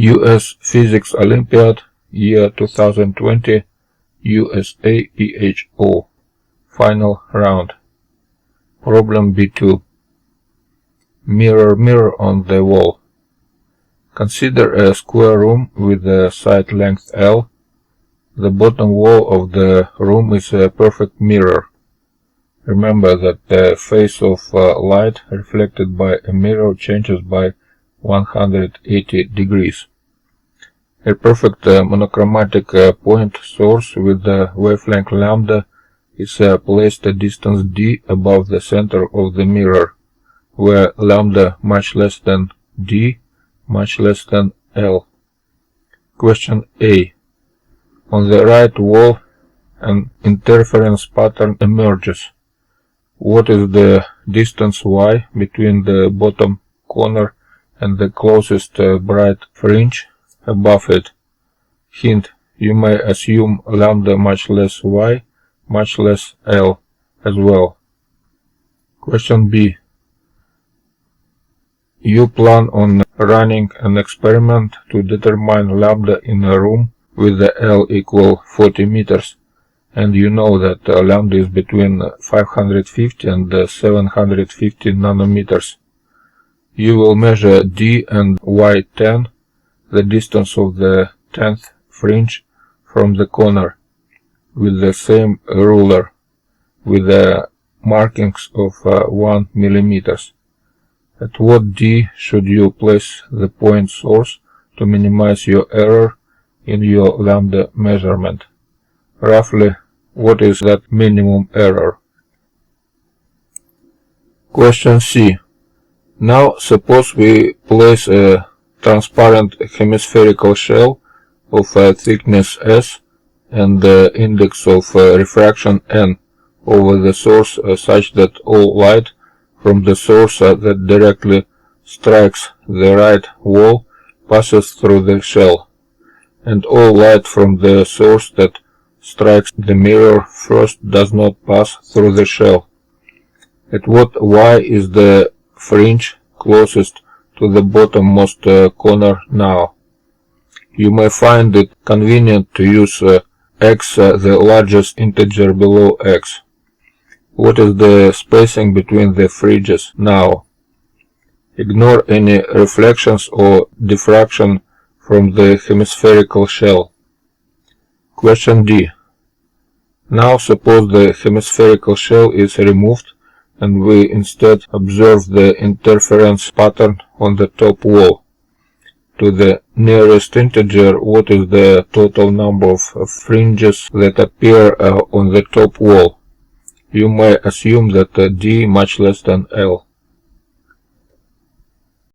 US Physics Olympiad, year 2020, USAPHO. Final round. Problem B2. Mirror, mirror on the wall. Consider a square room with a side length L. The bottom wall of the room is a perfect mirror. Remember that the phase of light reflected by a mirror changes by 180 degrees. A perfect monochromatic point source with the wavelength lambda is placed a distance d above the center of the mirror, where lambda much less than d, much less than L. Question A. On the right wall, an interference pattern emerges. What is the distance y between the bottom corner and the closest bright fringe above it? Hint: you may assume lambda much less y, much less L as well. Question B. You plan on running an experiment to determine lambda in a room with the L equal 40 meters, and you know that lambda is between 550 and 750 nanometers. You will measure d and y10, the distance of the 10th fringe from the corner, with the same ruler, with the markings of 1 millimeters. At what d should you place the point source to minimize your error in your lambda measurement? Roughly, what is that minimum error? Question C. Now suppose we place a transparent hemispherical shell of thickness S and the index of refraction n over the source such that all light from the source that directly strikes the right wall passes through the shell, and all light from the source that strikes the mirror first does not pass through the shell. At what y is the fringe closest to the bottommost corner now? You may find it convenient to use x, the largest integer below x. What is the spacing between the fringes now? Ignore any reflections or diffraction from the hemispherical shell. Question D. Now suppose the hemispherical shell is removed and we instead observe the interference pattern on the top wall. To the nearest integer, what is the total number of fringes that appear on the top wall? You may assume that d much less than L.